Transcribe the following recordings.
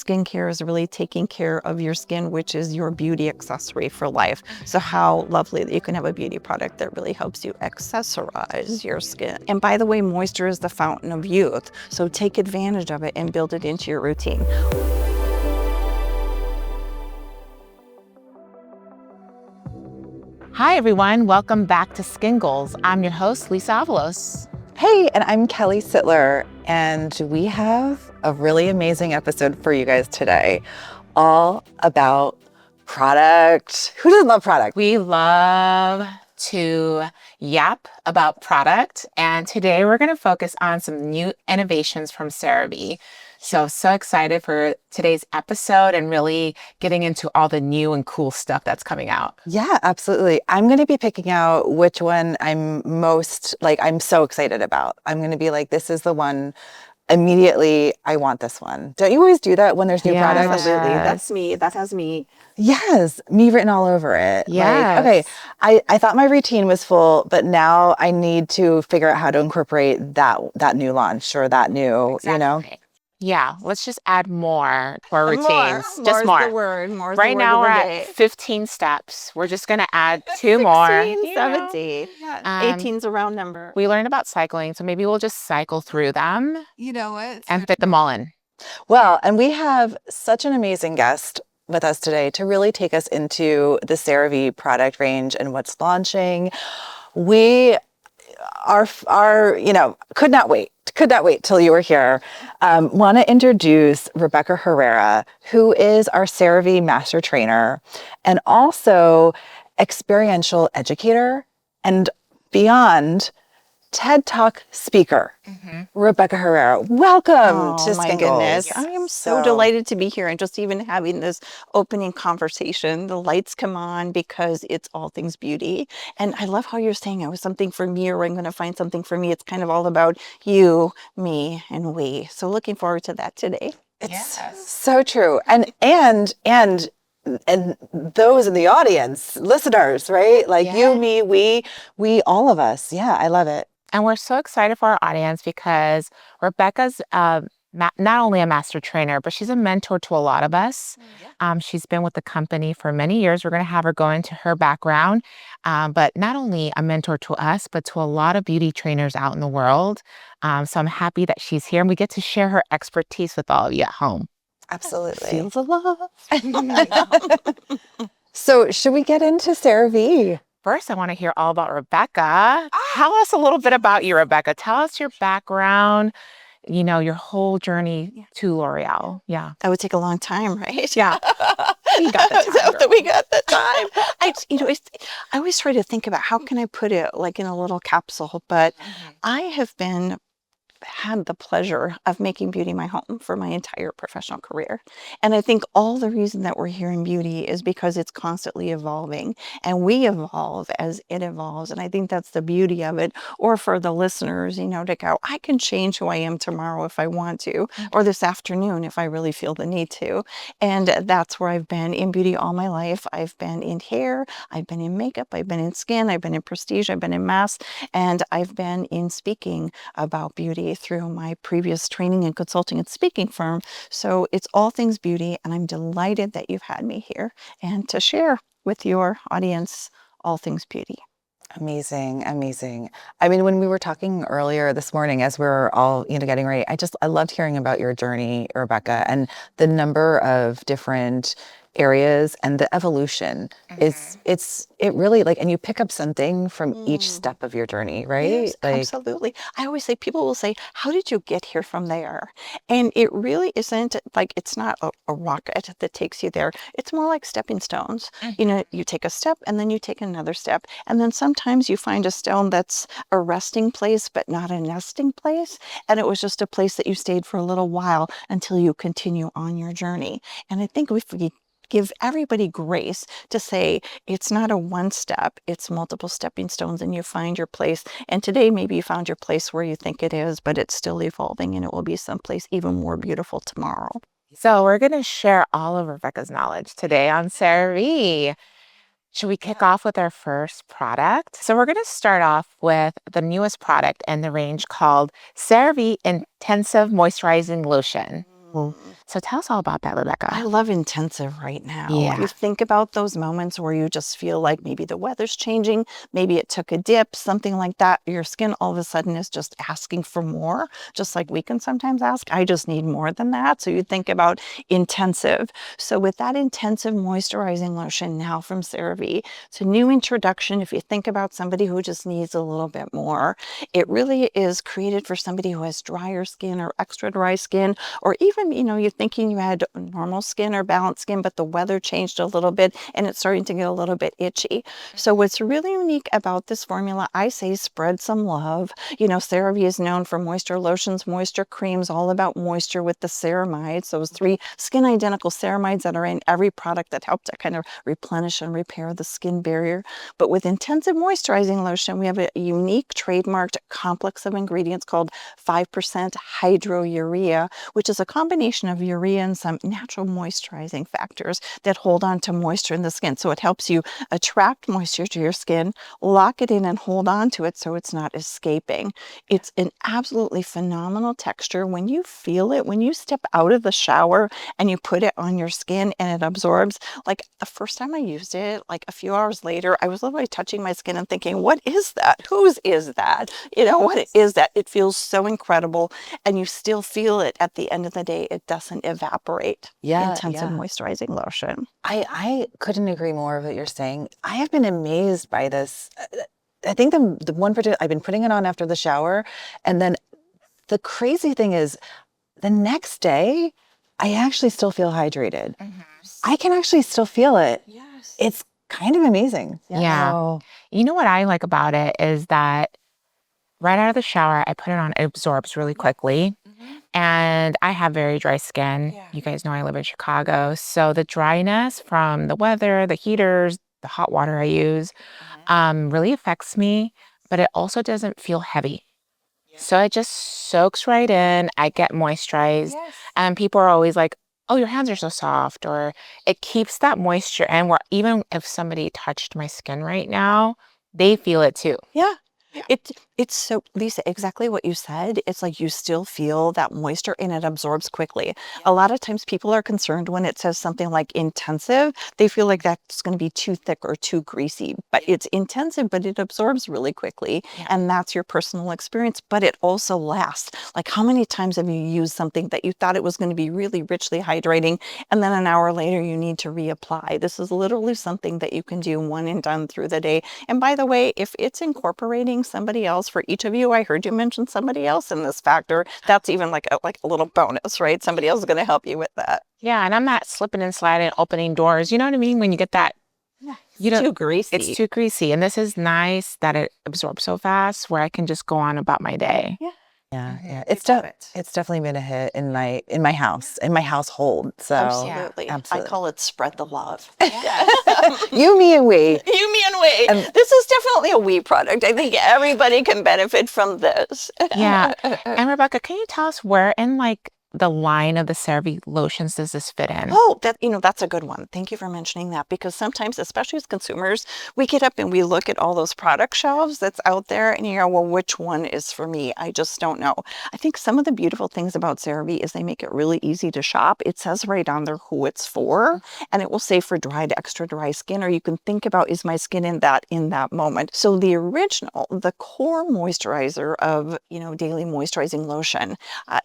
skincare is really taking care of your skin, which is your beauty accessory for life. So how lovely that you can have a beauty product that really helps you accessorize your skin. And by the way, moisture is the fountain of youth. So take advantage of it and build it into your routine. Hi everyone, welcome back to Skin Goals. I'm your host, Lisa Avalos. Hey, and I'm Kelly Sittler, and we have a really amazing episode for you guys today, all about product. Who doesn't love product? We love to yap about product, and today we're going to focus on some new innovations from CeraVe. So excited for today's episode and really getting into all the new and cool stuff that's coming out. Yeah, absolutely. I'm going to be picking out which one I'm I'm so excited about. I'm going to be like, this is the one. Immediately, I want this one. Don't you always do that when there's new products? Absolutely. That's me. That has me. Yes, me written all over it. Yes. Like, okay, I thought my routine was full, but now I need to figure out how to incorporate that new launch or that new, Exactly. Yeah, let's just add more to our routines. More is the word. More is right the word now of we're the at day. 15 steps. We're just going to add 2 more. 17. 18's a round number. We learned about cycling, so maybe we'll just cycle through them. You know what? And fit them all in. Well, and we have such an amazing guest with us today to really take us into the CeraVe product range and what's launching. We are could not wait till you were here. Want to introduce Rebecca Herrera, who is our CeraVe master trainer and also experiential educator and beyond TED Talk speaker. Rebecca Herrera, welcome to my Skin goodness. Goals. I am so delighted to be here and just even having this opening conversation. The lights come on because it's all things beauty. And I love how you're saying it was something for me or I'm going to find something for me. It's kind of all about you, me, and we. So looking forward to that today. It's so true. And those in the audience, listeners, right? Like you, me, we, all of us. Yeah, I love it. And we're so excited for our audience because Rebecca's not only a master trainer, but she's a mentor to a lot of us. She's been with the company for many years. We're going to have her go into her background, but not only a mentor to us, but to a lot of beauty trainers out in the world. So I'm happy that she's here and we get to share her expertise with all of you at home. Absolutely. Feels a love. So should we get into CeraVe? First, I want to hear all about Rebecca. Tell us a little bit about you, Rebecca. Tell us your background, your whole journey to L'Oreal. Yeah. That would take a long time, right? Yeah. We got the time. We got the time. I always try to think about how can I put it like in a little capsule, but I have had the pleasure of making beauty my home for my entire professional career. And I think all the reason that we're here in beauty is because it's constantly evolving and we evolve as it evolves. And I think that's the beauty of it. Or for the listeners, to go, I can change who I am tomorrow if I want to, or this afternoon if I really feel the need to. And that's where I've been in beauty all my life. I've been in hair, I've been in makeup, I've been in skin, I've been in prestige, I've been in mass, and I've been in speaking about beauty through my previous training and consulting and speaking firm. So it's all things beauty, and I'm delighted that you've had me here and to share with your audience all things beauty. Amazing, amazing. I mean, when we were talking earlier this morning, as we were all, getting ready, I loved hearing about your journey, Rebecca, and the number of different areas and the evolution it really and you pick up something from each step of your journey, right? Yes, absolutely. I always say, people will say, how did you get here from there? And it really isn't it's not a rocket that takes you there. It's more like stepping stones. You take a step and then you take another step. And then sometimes you find a stone that's a resting place, but not a nesting place. And it was just a place that you stayed for a little while until you continue on your journey. And I think if we give everybody grace to say it's not a one step, it's multiple stepping stones and you find your place. And today maybe you found your place where you think it is, but it's still evolving and it will be someplace even more beautiful tomorrow. So we're going to share all of Rebecca's knowledge today on CeraVe. Should we kick off with our first product? So we're going to start off with the newest product in the range called CeraVe Intensive Moisturizing Lotion. So tell us all about that, Rebecca. I love Intensive right now. Yeah. You think about those moments where you just feel like maybe the weather's changing, maybe it took a dip, something like that. Your skin all of a sudden is just asking for more, just like we can sometimes ask. I just need more than that. So you think about Intensive. So with that Intensive Moisturizing Lotion now from CeraVe, it's a new introduction. If you think about somebody who just needs a little bit more, it really is created for somebody who has drier skin or extra dry skin, or even, you're thinking you had normal skin or balanced skin, but the weather changed a little bit and it's starting to get a little bit itchy. So what's really unique about this formula, I say spread some love. CeraVe is known for moisture lotions, moisture creams, all about moisture with the ceramides, those 3 skin identical ceramides that are in every product that help to kind of replenish and repair the skin barrier. But with Intensive Moisturizing Lotion, we have a unique trademarked complex of ingredients called 5% hydrourea, which is a combination of urea and some natural moisturizing factors that hold on to moisture in the skin. So it helps you attract moisture to your skin, lock it in and hold on to it so it's not escaping. It's an absolutely phenomenal texture. When you feel it, when you step out of the shower and you put it on your skin and it absorbs, like the first time I used it, like a few hours later, I was literally touching my skin and thinking, what is that? Whose is that? What is that? It feels so incredible, and you still feel it at the end of the day. It doesn't evaporate. Intensive Moisturizing Lotion. I couldn't agree more with what you're saying. I have been amazed by this. I think the one particular, I've been putting it on after the shower, and then the crazy thing is the next day, I actually still feel hydrated. I can actually still feel it. Yes. It's kind of amazing. Yeah. So, You know what I like about it is that right out of the shower, I put it on, it absorbs really quickly. And I have very dry skin. Yeah. You guys know I live in Chicago. So the dryness from the weather, the heaters, the hot water I use, really affects me, but it also doesn't feel heavy. So it just soaks right in. I get moisturized. Yes. And people are always like, oh, your hands are so soft, or it keeps that moisture. And where even if somebody touched my skin right now, they feel it too. Yeah. It's so, Lisa, exactly what you said. It's like you still feel that moisture and it absorbs quickly. A lot of times people are concerned when it says something like intensive, they feel like that's going to be too thick or too greasy, but it's intensive, but it absorbs really quickly. And that's your personal experience, but it also lasts. Like, how many times have you used something that you thought it was going to be really richly hydrating, and then an hour later you need to reapply? This is literally something that you can do one and done through the day. And by the way, if it's incorporating somebody else for each of you, I heard you mention somebody else in this factor, that's even like a little bonus, right? Somebody else is going to help you with that. Yeah, and I'm not slipping and sliding, opening doors. You know what I mean? When you get that, Too greasy. it's too greasy. And this is nice that it absorbs so fast where I can just go on about my day. yeah. It's definitely been a hit in my house, in my household. So Absolutely. absolutely. I call it spread the love. You, me, and we. You, me, and we. This is definitely a we product. I think everybody can benefit from this. Yeah. And Rebecca, can you tell us where in like the line of the CeraVe lotions does this fit in? Oh, that's a good one. Thank you for mentioning that, because sometimes, especially as consumers, we get up and we look at all those product shelves that's out there and you go, well, which one is for me? I just don't know. I think some of the beautiful things about CeraVe is they make it really easy to shop. It says right on there who it's for, and it will say for dry to extra dry skin, or you can think about, is my skin in that moment? So the original, the core moisturizer of, daily moisturizing lotion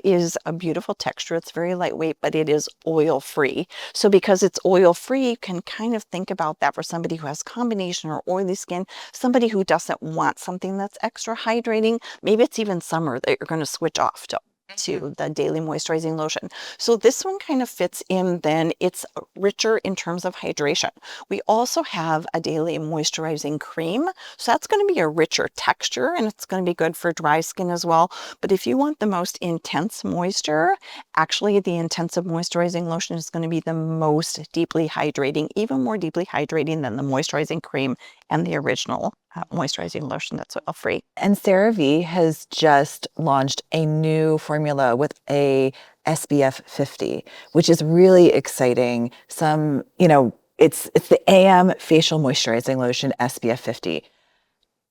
is a beautiful texture. It's very lightweight, but it is oil free. So because it's oil free, you can kind of think about that for somebody who has combination or oily skin, somebody who doesn't want something that's extra hydrating. Maybe it's even summer that you're going to switch off to the daily moisturizing lotion. So this one kind of fits in. Then it's richer in terms of hydration. We also have a daily moisturizing cream. So that's going to be a richer texture, and it's going to be good for dry skin as well. But if you want the most intense moisture, actually the intensive moisturizing lotion is going to be the most deeply hydrating, even more deeply hydrating than the moisturizing cream and the original moisturizing lotion that's oil free. And CeraVe has just launched a new formula with a SPF 50, which is really exciting. It's the AM Facial Moisturizing Lotion SPF 50.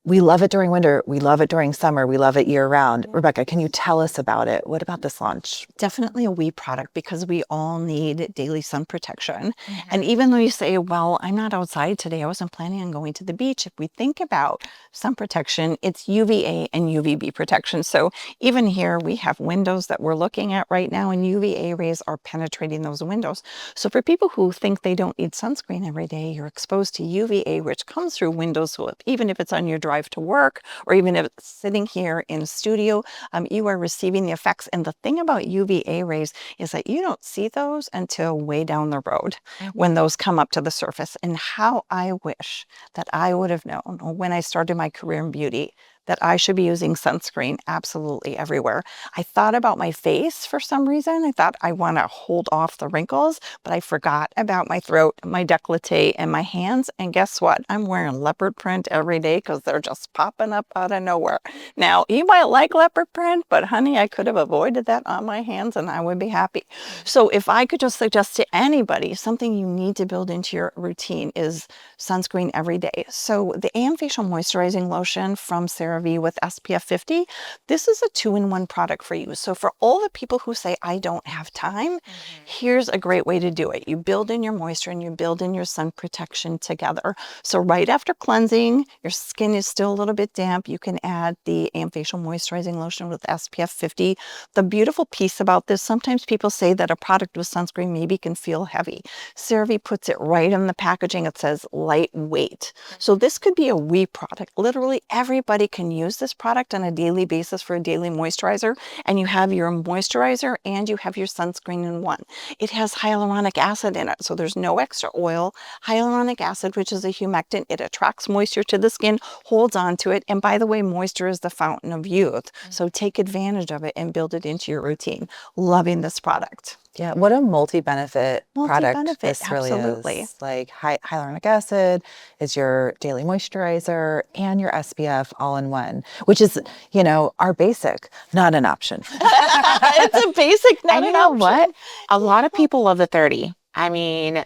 we love it during winter. We love it during summer. We love it year round. Rebecca, can you tell us about it? What about this launch? Definitely a we product because we all need daily sun protection. And even though you say, well, I'm not outside today, I wasn't planning on going to the beach. If we think about sun protection, it's UVA and UVB protection. So even here we have windows that we're looking at right now, and UVA rays are penetrating those windows. So for people who think they don't need sunscreen every day, you're exposed to UVA, which comes through windows. So even if it's on your drive to work, or even if it's sitting here in a studio, you are receiving the effects. And the thing about UVA rays is that you don't see those until way down the road when those come up to the surface. And how I wish that I would have known when I started my career in beauty that I should be using sunscreen absolutely everywhere. I thought about my face for some reason. I thought I want to hold off the wrinkles, but I forgot about my throat, my décolleté, and my hands. And guess what? I'm wearing leopard print every day because they're just popping up out of nowhere. Now, you might like leopard print, but honey, I could have avoided that on my hands and I would be happy. So if I could just suggest to anybody, something you need to build into your routine is sunscreen every day. So the AM Facial Moisturizing Lotion from CeraVe's with SPF 50, this is a 2-in-1 product for you. So for all the people who say, I don't have time, here's a great way to do it. You build in your moisture and you build in your sun protection together. So right after cleansing, your skin is still a little bit damp, you can add the AM Facial Moisturizing Lotion with SPF 50. The beautiful piece about this, sometimes people say that a product with sunscreen maybe can feel heavy. CeraVe puts it right in the packaging. It says lightweight. So this could be a we product. Literally everybody can use this product on a daily basis for a daily moisturizer, and you have your moisturizer and you have your sunscreen in one. It has hyaluronic acid in it, so there's no extra oil. Hyaluronic acid, which is a humectant, it attracts moisture to the skin, holds on to it, and by the way, moisture is the fountain of youth, so take advantage of it and build it into your routine. Loving this product. Yeah, what a multi-benefit product Multi-benefit, this really absolutely. is. Like hyaluronic acid is your daily moisturizer and your SPF all in one, which is, you know, our basic, not an option. It's a basic, not And you an know option. what? A lot of people love the 30. I mean,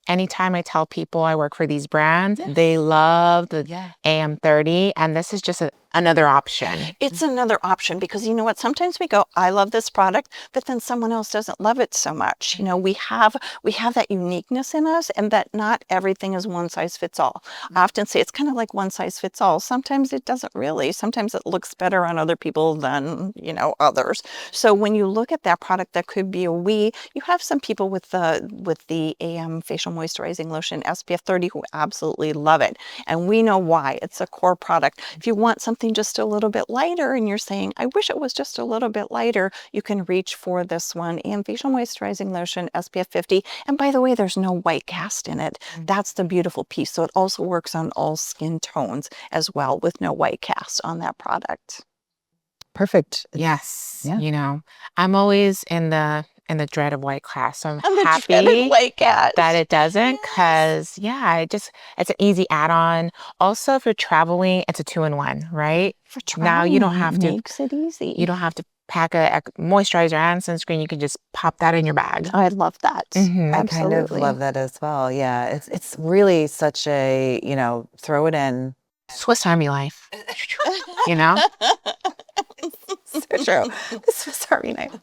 anytime I tell people I work for these brands, they love the AM30, and this is just another option. It's another option because you know what? Sometimes we go, I love this product, but then someone else doesn't love it so much. You know, we have that uniqueness in us, and that not everything is one size fits all. I often say it's kind of like one size fits all. Sometimes it doesn't really. Sometimes it looks better on other people than, you know, others. So when you look at that product, that could be a we. You have some people with the AM Facial Moisturizing Lotion SPF 30 who absolutely love it, and we know why. It's a core product. If you want something just a little bit lighter and you're saying, I wish it was just a little bit lighter, you can reach for this one, AM Facial Moisturizing Lotion SPF 50. And by the way, there's no white cast in it. That's the beautiful piece. So it also works on all skin tones as well with no white cast on that product. Perfect. Yes. Yeah. You know, I'm always in the dread of white cast. So I'm And the happy dreaded white cast. that it doesn't, because it's an easy add-on. Also, if you're traveling, it's a 2-in-1, right? For Now you don't traveling, have it to makes it easy. you don't have to pack a moisturizer and sunscreen. You can just pop that in your bag. I love that. I kind of love that as well. Yeah, it's really such a, you know, throw it in. Swiss Army life, you know? So true. Swiss Army knife.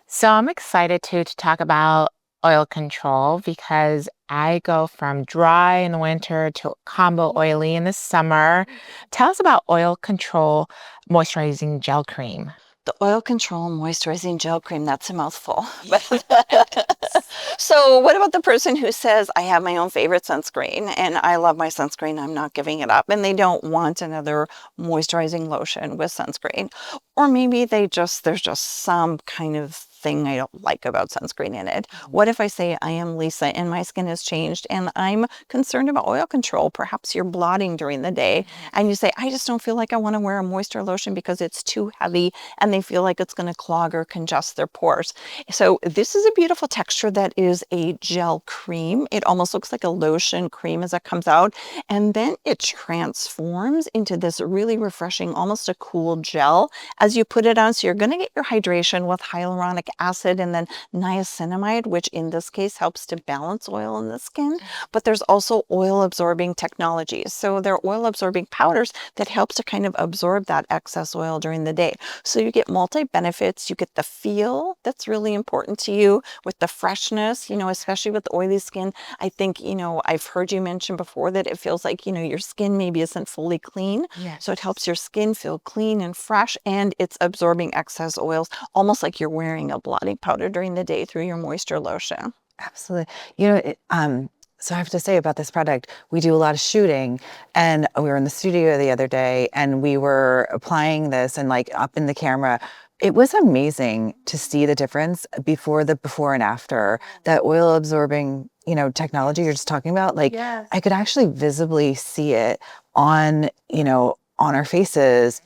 So I'm excited to talk about oil control, because I go from dry in the winter to combo oily in the summer. Tell us about oil control moisturizing gel cream. The oil control moisturizing gel cream, that's a mouthful. So what about the person who says, I have my own favorite sunscreen and I love my sunscreen, I'm not giving it up, and they don't want another moisturizing lotion with sunscreen? Or maybe there's just some kind of thing I don't like about sunscreen in it. What if I say, I am Lisa and my skin has changed and I'm concerned about oil control? Perhaps you're blotting during the day and you say, I just don't feel like I want to wear a moisture lotion because it's too heavy and they feel like it's going to clog or congest their pores. So this is a beautiful texture that is a gel cream. It almost looks like a lotion cream as it comes out, and then it transforms into this really refreshing, almost a cool gel as you put it on. So you're going to get your hydration with hyaluronic acid, and then niacinamide, which in this case helps to balance oil in the skin. But there's also oil absorbing technologies. So they're oil absorbing powders that helps to kind of absorb that excess oil during the day. So you get multi benefits. You get the feel that's really important to you with the freshness, especially with oily skin. I think, I've heard you mention before that it feels like, your skin maybe isn't fully clean. Yes. So it helps your skin feel clean and fresh, and it's absorbing excess oils, almost like you're wearing a blotting powder during the day through your moisture lotion. Absolutely. So I have to say about this product, we do a lot of shooting, and we were in the studio the other day and we were applying this and like up in the camera. It was amazing to see the difference before and after. That oil absorbing, technology you're just talking about. Like I could actually visibly see it on our faces.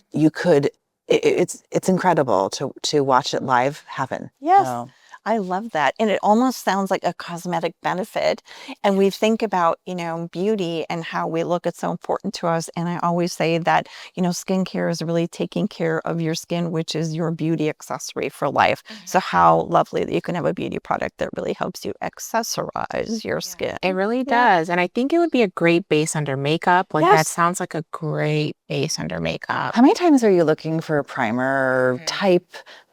It's incredible to watch it live happen. Yes. So. I love that. And it almost sounds like a cosmetic benefit. And we think about, beauty and how we look. It's so important to us. And I always say that, skincare is really taking care of your skin, which is your beauty accessory for life. So how lovely that you can have a beauty product that really helps you accessorize your skin. It really does. And I think it would be a great base under makeup. Like that sounds like a great base under makeup. How many times are you looking for a primer type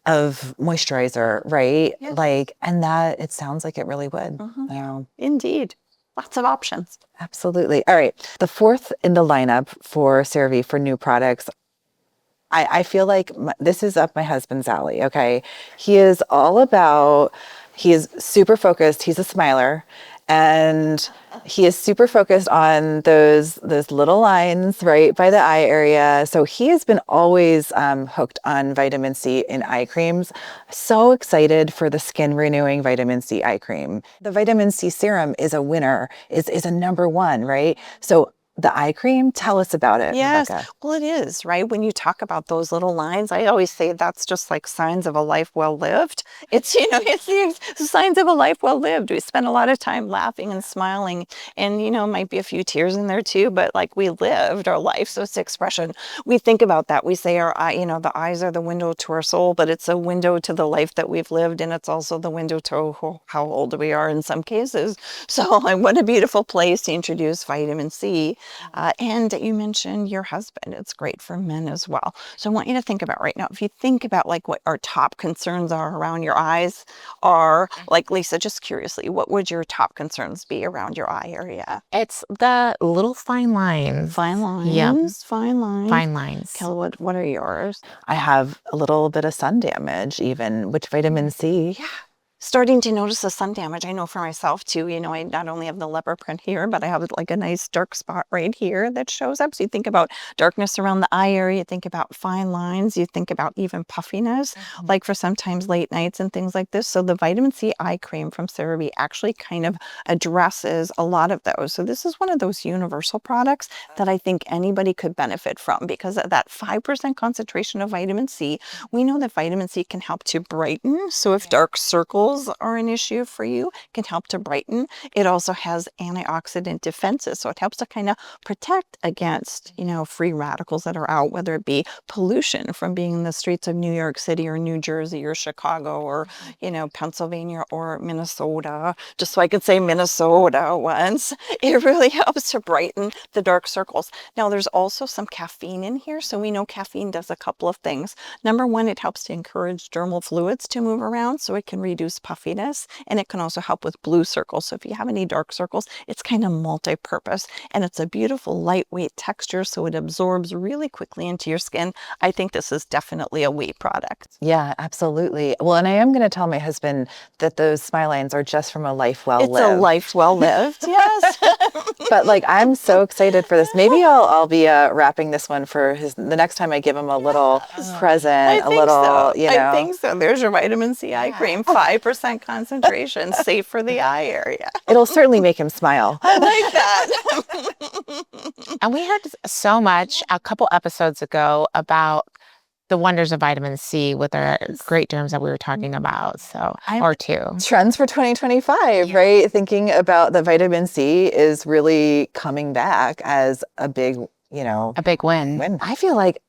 of moisturizer, right? Yes. And that it sounds like it really would. Indeed. Lots of options. Absolutely. All right. The fourth in the lineup for CeraVe for new products, I feel like this is up my husband's alley. Okay. He is super focused. He's a smiler. And he is super focused on those little lines right by the eye area. So he has been always hooked on vitamin C in eye creams. So excited for the skin renewing vitamin C eye cream. The vitamin C serum is a winner, is a number one, right? So the eye cream, tell us about it, Yes. Rebecca. Well, it is, right? When you talk about those little lines, I always say that's just like signs of a life well lived. It's, it's the signs of a life well lived. We spend a lot of time laughing and smiling, and, might be a few tears in there too, but like we lived our life. So it's expression. We think about that. We say our eye, the eyes are the window to our soul, but it's a window to the life that we've lived. And it's also the window to how old we are in some cases. So what a beautiful place to introduce vitamin C. And you mentioned your husband. It's great for men as well. So I want you to think about right now, if you think about like what our top concerns are around your eyes are, like Lisa, just curiously, what would your top concerns be around your eye area? It's the little fine lines. Fine lines. Yep. Fine lines. Fine lines. Kelly, what are yours? I have a little bit of sun damage even, which vitamin C. Yeah. Starting to notice the sun damage. I know for myself too, I not only have the leopard print here, but I have like a nice dark spot right here that shows up. So you think about darkness around the eye area, you think about fine lines, you think about even puffiness, like for sometimes late nights and things like this. So the vitamin C eye cream from CeraVe actually kind of addresses a lot of those. So this is one of those universal products that I think anybody could benefit from, because of that 5% concentration of vitamin C. We know that vitamin C can help to brighten. So if dark circles are an issue for you, it can help to brighten. It also has antioxidant defenses, so it helps to kind of protect against, free radicals that are out, whether it be pollution from being in the streets of New York City or New Jersey or Chicago or, Pennsylvania or Minnesota, just so I could say Minnesota once. It really helps to brighten the dark circles. Now, there's also some caffeine in here, so we know caffeine does a couple of things. Number one, it helps to encourage dermal fluids to move around, so it can reduce puffiness, and it can also help with blue circles. So if you have any dark circles, it's kind of multi-purpose, and it's a beautiful lightweight texture, so it absorbs really quickly into your skin. I think this is definitely a we product. Yeah, absolutely. Well, and I am going to tell my husband that those smile lines are just from a life well lived. It's a life well lived, yes. But like, I'm so excited for this. Maybe I'll be wrapping this one for the next time I give him a little present, I think so. There's your vitamin C eye cream, 5% concentration, safe for the eye area. It'll certainly make him smile. I like that. And we heard so much a couple episodes ago about the wonders of vitamin C with our great derms that we were talking about. So, or two. Trends for 2025, right? Thinking about the vitamin C is really coming back as a big, A big win. I feel like,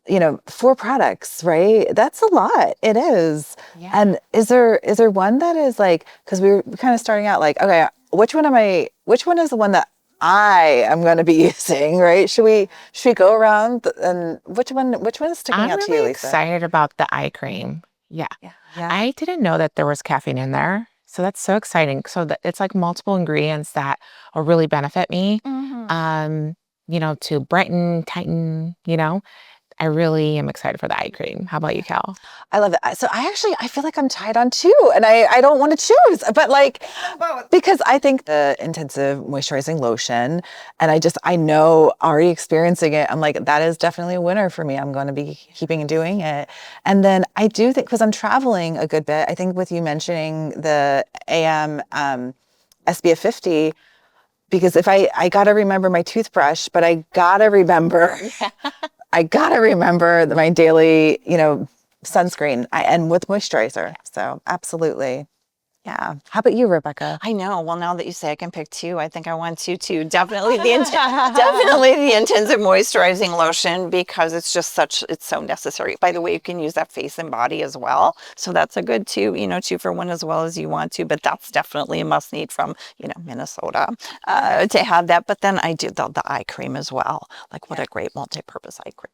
4 products, right? That's a lot. It is. Yeah. And is there one that is like, because we were kind of starting out like, okay, which one is the one that I am going to be using, right? Should we go around and which one is sticking I'm out to you, really Lisa? excited about the eye cream. Yeah. Yeah. I didn't know that there was caffeine in there. So that's so exciting. So that it's like multiple ingredients that will really benefit me. To brighten, tighten, I really am excited for the eye cream. How about you, Cal? I love it. So I feel like I'm tied on 2 and I don't want to choose, but like, because I think the Intensive Moisturizing Lotion, and I know already experiencing it, I'm like, that is definitely a winner for me. I'm going to be keeping doing it. And then I do think, because I'm traveling a good bit, I think with you mentioning the AM SPF 50, because if I got to remember my toothbrush, but I got to remember my daily, sunscreen and with moisturizer. So absolutely. Yeah. How about you, Rebecca? I know. Well, now that you say I can pick 2, I think I want to too. Definitely definitely the Intensive Moisturizing Lotion, because it's so necessary. By the way, you can use that face and body as well. So that's a good 2 for 1 as well as you want to. But that's definitely a must need from, Minnesota to have that. But then I do the eye cream as well. Like, what a great multi-purpose eye cream.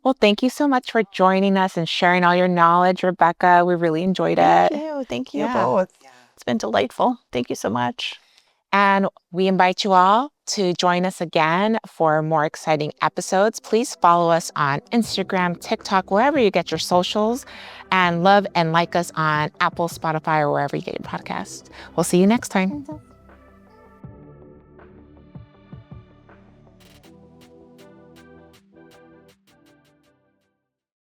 Well, thank you so much for joining us and sharing all your knowledge, Rebecca. We really enjoyed it. Thank you Yeah. both. It's been delightful. Thank you so much. And we invite you all to join us again for more exciting episodes. Please follow us on Instagram, TikTok, wherever you get your socials, and love and like us on Apple, Spotify, or wherever you get your podcasts. We'll see you next time.